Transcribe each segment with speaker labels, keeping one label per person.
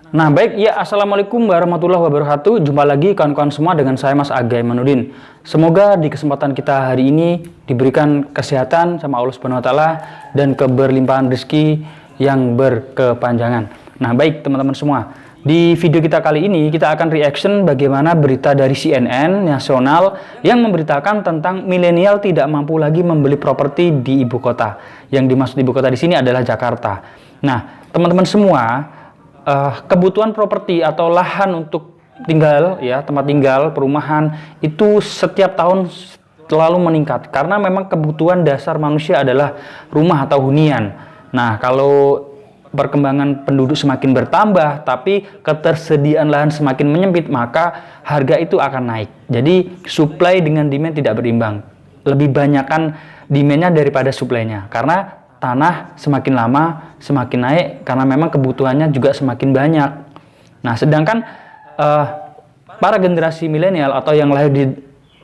Speaker 1: Nah baik, ya Assalamualaikum warahmatullahi wabarakatuh. Jumpa lagi kawan-kawan semua dengan saya Mas Aga Imanuddin. Semoga di kesempatan kita hari ini diberikan kesehatan sama Allah Subhanahu wa taala dan keberlimpahan rezeki yang berkepanjangan. Nah baik teman-teman semua, di video kita kali ini kita akan reaction bagaimana berita dari CNN nasional yang memberitakan tentang milenial tidak mampu lagi membeli properti di ibu kota. Yang dimaksud ibu kota di sini adalah Jakarta. Nah teman-teman semua, kebutuhan properti atau lahan untuk tinggal, ya tempat tinggal, perumahan itu setiap tahun selalu meningkat karena memang kebutuhan dasar manusia adalah rumah atau hunian. Nah kalau perkembangan penduduk semakin bertambah tapi ketersediaan lahan semakin menyempit, maka harga itu akan naik. Jadi supply dengan demand tidak berimbang, lebih banyakkan demandnya daripada supply-nya karena tanah semakin lama semakin naik karena memang kebutuhannya juga semakin banyak. Nah sedangkan para generasi milenial atau yang lahir di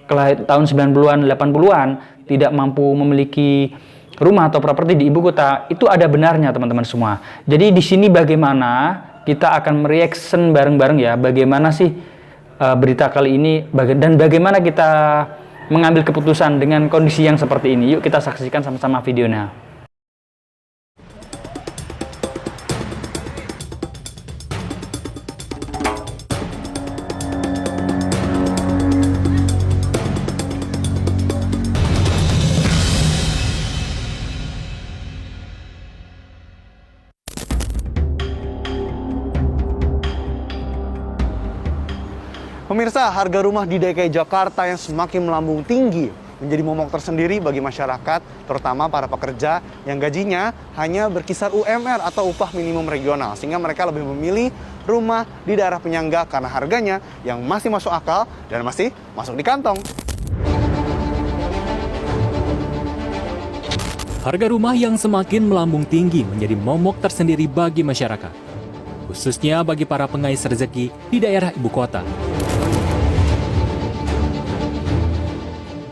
Speaker 1: tahun 90-an 80-an tidak mampu memiliki rumah atau properti di ibu kota, itu ada benarnya teman-teman semua. Jadi di sini bagaimana kita akan mereaction bareng-bareng ya, bagaimana sih berita kali ini dan bagaimana kita mengambil keputusan dengan kondisi yang seperti ini. Yuk kita saksikan sama-sama videonya.
Speaker 2: Pemirsa, harga rumah di DKI Jakarta yang semakin melambung tinggi menjadi momok tersendiri bagi masyarakat, terutama para pekerja yang gajinya hanya berkisar UMR atau upah minimum regional, sehingga mereka lebih memilih rumah di daerah penyangga karena harganya yang masih masuk akal dan masih masuk di kantong.
Speaker 3: Harga rumah yang semakin melambung tinggi menjadi momok tersendiri bagi masyarakat, khususnya bagi para pengais rezeki di daerah ibu kota.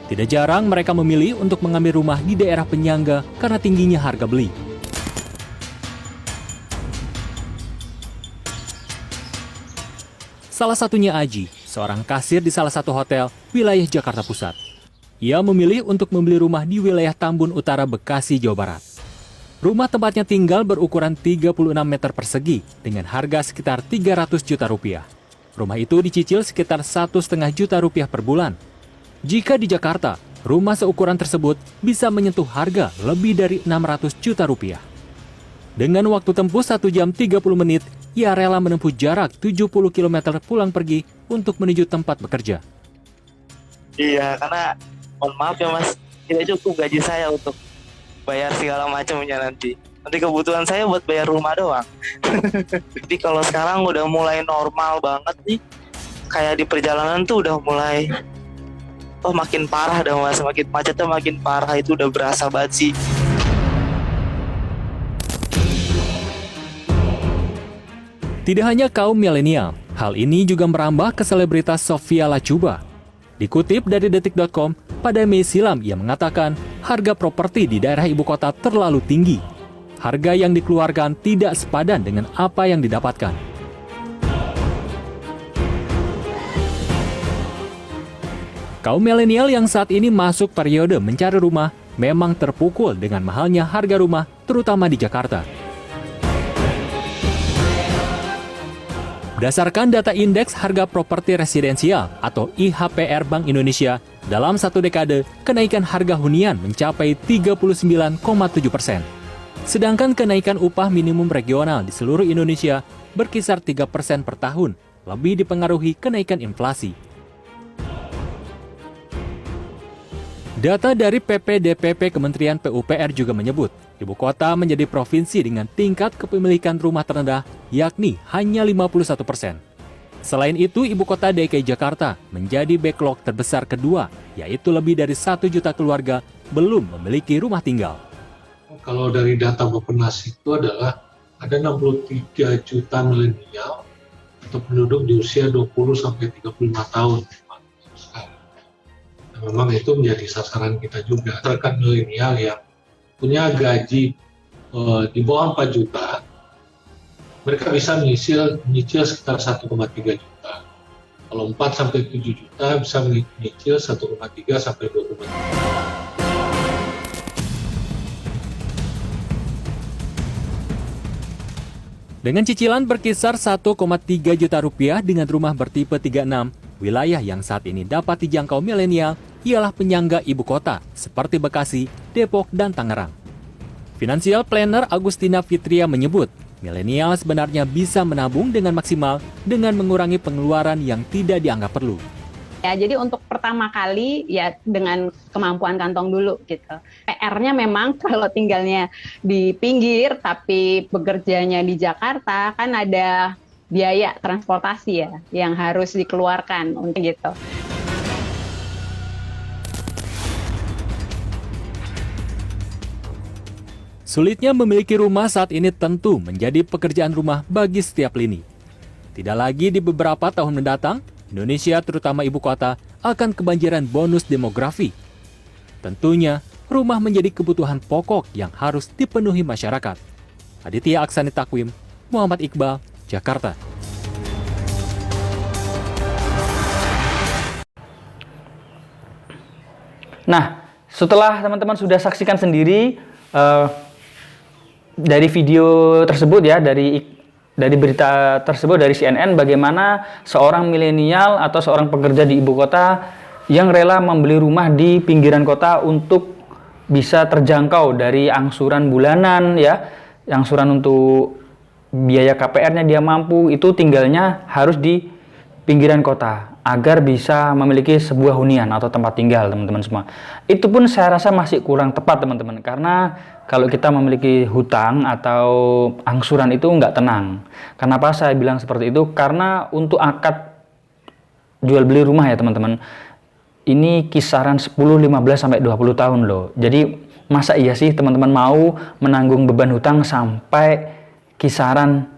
Speaker 3: Tidak jarang mereka memilih untuk mengambil rumah di daerah penyangga karena tingginya harga beli. Salah satunya Aji, seorang kasir di salah satu hotel wilayah Jakarta Pusat. Ia memilih untuk membeli rumah di wilayah Tambun Utara, Bekasi, Jawa Barat. Rumah tempatnya tinggal berukuran 36 meter persegi dengan harga sekitar 300 juta rupiah. Rumah itu dicicil sekitar 1,5 juta rupiah per bulan. Jika di Jakarta, rumah seukuran tersebut bisa menyentuh harga lebih dari 600 juta rupiah. Dengan waktu tempuh 1 jam 30 menit, ia rela menempuh jarak 70 km pulang pergi untuk menuju tempat bekerja.
Speaker 4: Iya, karena mohon maaf ya mas, tidak cukup gaji saya untuk bayar segala macamnya nanti. Nanti kebutuhan saya buat bayar rumah doang. Jadi kalau sekarang udah mulai normal banget nih, kayak di perjalanan tuh udah mulai makin parah dah mas, makin macetnya makin parah, itu udah berasa banget sih.
Speaker 3: Tidak hanya kaum milenial, hal ini juga merambah ke selebritas Sophia Latjuba. Dikutip dari detik.com, pada Mei silam ia mengatakan harga properti di daerah ibu kota terlalu tinggi. Harga yang dikeluarkan tidak sepadan dengan apa yang didapatkan. Kaum milenial yang saat ini masuk periode mencari rumah memang terpukul dengan mahalnya harga rumah, terutama di Jakarta. Berdasarkan data Indeks Harga Properti Residensial atau IHPR Bank Indonesia, dalam satu dekade, kenaikan harga hunian mencapai 39,7%. Sedangkan kenaikan upah minimum regional di seluruh Indonesia berkisar 3% per tahun, lebih dipengaruhi kenaikan inflasi. Data dari PPDPP Kementerian PUPR juga menyebut, ibu kota menjadi provinsi dengan tingkat kepemilikan rumah terendah, yakni hanya 51%. Selain itu, ibu kota DKI Jakarta menjadi backlog terbesar kedua, yaitu lebih dari 1 juta keluarga belum memiliki rumah tinggal.
Speaker 5: Kalau dari data Bappenas itu adalah ada 63 juta milenial atau penduduk di usia 20-35 tahun. Memang itu menjadi sasaran kita juga. Rekan milenial yang punya gaji di bawah 4 juta mereka bisa menyicil sekitar 1,3 juta. Kalau 4 sampai 7 juta bisa menyicil 1,3 sampai 2,3.
Speaker 3: Dengan cicilan berkisar 1,3 juta rupiah dengan rumah bertipe 36, wilayah yang saat ini dapat dijangkau milenial ialah penyangga ibu kota seperti Bekasi, Depok, dan Tangerang. Financial Planner Agustina Fitria menyebut, milenial sebenarnya bisa menabung dengan maksimal dengan mengurangi pengeluaran yang tidak dianggap perlu.
Speaker 6: Ya, jadi untuk pertama kali ya dengan kemampuan kantong dulu gitu. PR-nya memang kalau tinggalnya di pinggir tapi bekerjanya di Jakarta kan ada biaya transportasi ya yang harus dikeluarkan untuk gitu.
Speaker 3: Sulitnya memiliki rumah saat ini tentu menjadi pekerjaan rumah bagi setiap lini. Tidak lagi di beberapa tahun mendatang, Indonesia, terutama ibu kota, akan kebanjiran bonus demografi. Tentunya, rumah menjadi kebutuhan pokok yang harus dipenuhi masyarakat. Aditya Aksani Takwim, Muhammad Iqbal, Jakarta.
Speaker 1: Nah, setelah teman-teman sudah saksikan sendiri dari video tersebut ya, dari berita tersebut dari CNN, bagaimana seorang milenial atau seorang pekerja di ibu kota yang rela membeli rumah di pinggiran kota untuk bisa terjangkau dari angsuran bulanan ya, angsuran untuk biaya KPR-nya dia mampu, itu tinggalnya harus di pinggiran kota agar bisa memiliki sebuah hunian atau tempat tinggal, teman-teman semua. Itu pun saya rasa masih kurang tepat, teman-teman, karena kalau kita memiliki hutang atau angsuran itu nggak tenang. Kenapa saya bilang seperti itu? Karena untuk akad jual beli rumah ya teman-teman, ini kisaran 10, 15, sampai 20 tahun loh. Jadi masa iya sih teman-teman mau menanggung beban hutang sampai kisaran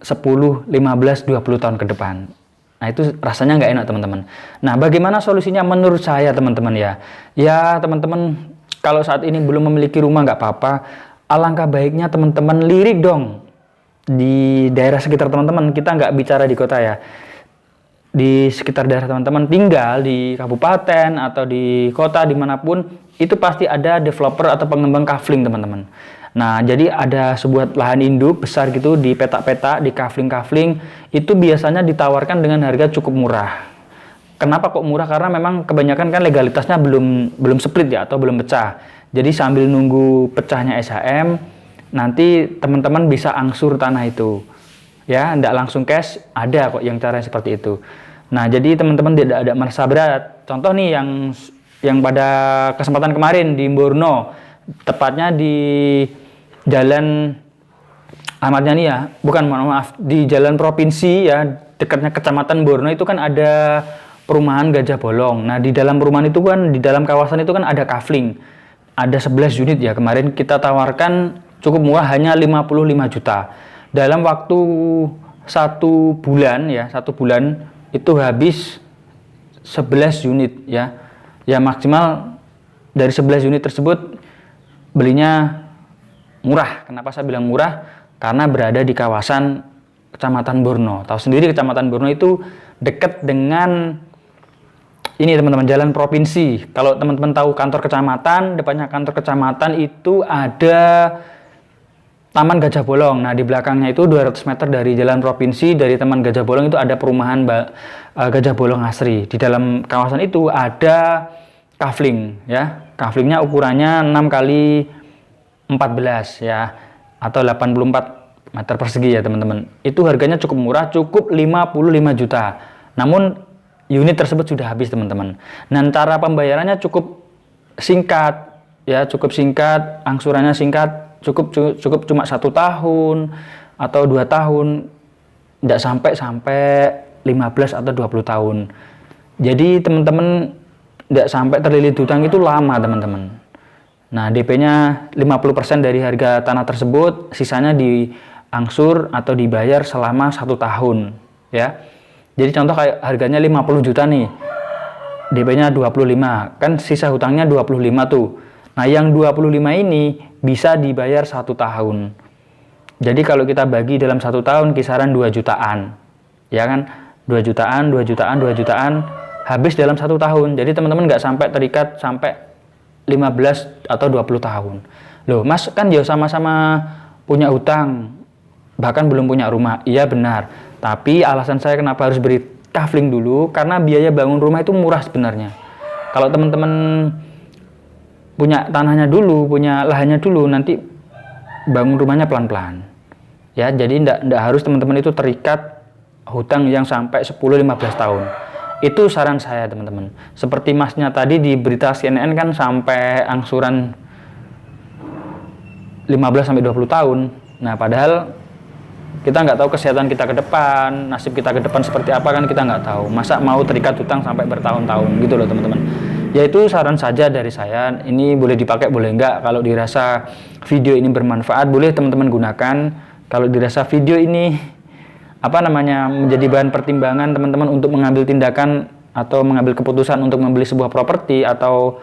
Speaker 1: 10, 15, 20 tahun ke depan? Nah itu rasanya nggak enak teman-teman. Nah bagaimana solusinya menurut saya teman-teman ya? Ya teman-teman, kalau saat ini belum memiliki rumah nggak apa-apa, alangkah baiknya teman-teman lirik dong di daerah sekitar teman-teman. Kita nggak bicara di kota ya, di sekitar daerah teman-teman tinggal di kabupaten atau di kota dimanapun, itu pasti ada developer atau pengembang kafling teman-teman. Nah jadi ada sebuah lahan induk besar gitu di petak-petak, di kafling-kafling, itu biasanya ditawarkan dengan harga cukup murah. Kenapa kok murah? Karena memang kebanyakan kan legalitasnya belum split ya, atau belum pecah. Jadi sambil nunggu pecahnya SHM, nanti teman-teman bisa angsur tanah itu. Ya, tidak langsung cash, ada kok yang cara seperti itu. Nah, jadi teman-teman tidak ada merasa berat. Contoh nih yang pada kesempatan kemarin di Borno, tepatnya di Jalan Ahmad Yani ya, bukan, mohon maaf, di Jalan Provinsi ya, dekatnya Kecamatan Borno itu kan ada perumahan Gajah Bolong. Nah, di dalam perumahan itu kan, di dalam kawasan itu kan ada kafling. Ada 11 unit ya. Kemarin kita tawarkan cukup murah, hanya 55 juta. Dalam waktu 1 bulan ya, 1 bulan itu habis 11 unit ya. Ya maksimal dari 11 unit tersebut belinya murah. Kenapa saya bilang murah? Karena berada di kawasan Kecamatan Borno. Tahu sendiri Kecamatan Borno itu dekat dengan ini teman-teman, jalan provinsi. Kalau teman-teman tahu kantor kecamatan, depannya kantor kecamatan itu ada Taman Gajah Bolong. Nah, di belakangnya itu 200 meter dari jalan provinsi, dari Taman Gajah Bolong itu ada perumahan Gajah Bolong Asri. Di dalam kawasan itu ada kafling ya. Kaflingnya ukurannya 6 kali 14 ya, atau 84 meter persegi ya teman-teman. Itu harganya cukup murah, cukup 55 juta. Namun unit tersebut sudah habis teman-teman. Dan cara pembayarannya cukup singkat ya, cukup singkat, angsurannya singkat, cukup cuma 1 tahun atau 2 tahun, tidak sampai 15 atau 20 tahun. Jadi teman-teman tidak sampai terlilit hutang itu lama teman-teman. Nah DP-nya 50% dari harga tanah tersebut, sisanya diangsur atau dibayar selama 1 tahun ya. Jadi contoh kayak harganya 50 juta nih, DP-nya 25, kan sisa hutangnya 25 tuh. Nah yang 25 ini bisa dibayar 1 tahun. Jadi kalau kita bagi dalam 1 tahun kisaran 2 jutaan, ya kan? 2 jutaan, 2 jutaan, 2 jutaan, habis dalam 1 tahun. Jadi teman-teman nggak sampai terikat sampai 15 atau 20 tahun. Loh, Mas kan ya sama-sama punya hutang, bahkan belum punya rumah. Iya benar, tapi alasan saya kenapa harus beri kafling dulu, karena biaya bangun rumah itu murah sebenarnya. Kalau teman-teman punya tanahnya dulu, punya lahannya dulu, nanti bangun rumahnya pelan-pelan. Ya, jadi enggak harus teman-teman itu terikat hutang yang sampai 10-15 tahun. Itu saran saya, teman-teman. Seperti Masnya tadi di berita CNN kan sampai angsuran 15-20 tahun. Nah, padahal kita nggak tahu kesehatan kita ke depan, nasib kita ke depan seperti apa kan kita nggak tahu. Masa mau terikat hutang sampai bertahun-tahun gitu loh, teman-teman. Yaitu saran saja dari saya, ini boleh dipakai boleh enggak. Kalau dirasa video ini bermanfaat boleh teman-teman gunakan. Kalau dirasa video ini menjadi bahan pertimbangan teman-teman untuk mengambil tindakan atau mengambil keputusan untuk membeli sebuah properti atau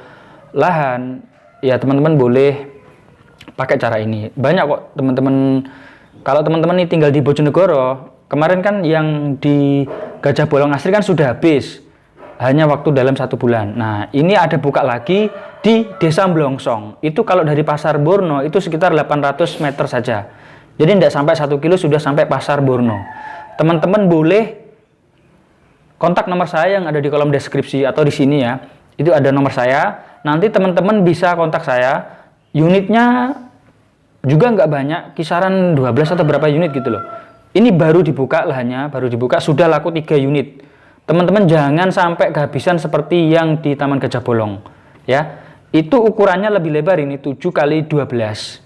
Speaker 1: lahan, ya teman-teman boleh pakai cara ini. Banyak kok teman-teman. Kalau teman-teman ini tinggal di Bojonegoro, kemarin kan yang di Gajah Bolong Asri kan sudah habis, hanya waktu dalam 1 bulan. Nah, ini ada buka lagi di Desa Blongsong. Itu kalau dari Pasar Borno itu sekitar 800 meter saja. Jadi tidak sampai 1 kilo sudah sampai Pasar Borno. Teman-teman boleh kontak nomor saya yang ada di kolom deskripsi atau di sini ya. Itu ada nomor saya. Nanti teman-teman bisa kontak saya. Unitnya juga nggak banyak, kisaran 12 atau berapa unit gitu loh. Ini baru dibuka lahannya, baru dibuka, sudah laku 3 unit. Teman-teman jangan sampai kehabisan seperti yang di Taman Gajah Bolong. Ya, itu ukurannya lebih lebar, ini 7x12.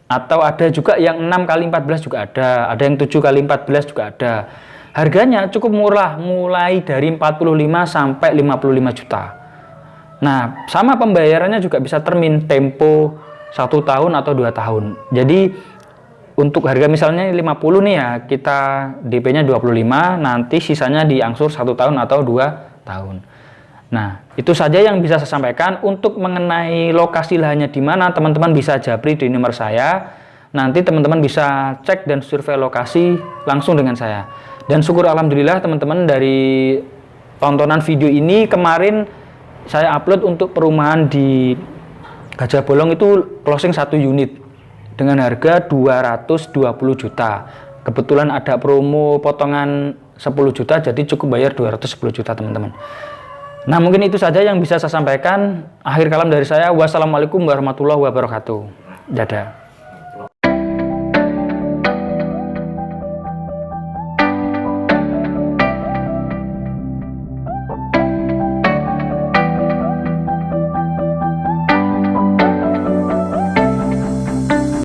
Speaker 1: Atau ada juga yang 6x14 juga ada yang 7x14 juga ada. Harganya cukup murah, mulai dari 45 sampai 55 juta. Nah, sama pembayarannya juga bisa termin tempo 1 tahun atau 2 tahun. Jadi untuk harga misalnya 50 nih ya, kita DP-nya 25, nanti sisanya diangsur 1 tahun atau 2 tahun. Nah, itu saja yang bisa saya sampaikan. Untuk mengenai lokasi lahannya di mana, teman-teman bisa japri di nomor saya. Nanti teman-teman bisa cek dan survei lokasi langsung dengan saya. Dan syukur alhamdulillah teman-teman, dari tontonan video ini kemarin saya upload untuk perumahan di Gajah Bolong itu closing 1 unit dengan harga 220 juta. Kebetulan ada promo potongan 10 juta, jadi cukup bayar 210 juta teman-teman. Nah, mungkin itu saja yang bisa saya sampaikan. Akhir kalam dari saya, wassalamualaikum warahmatullahi wabarakatuh. Dadah.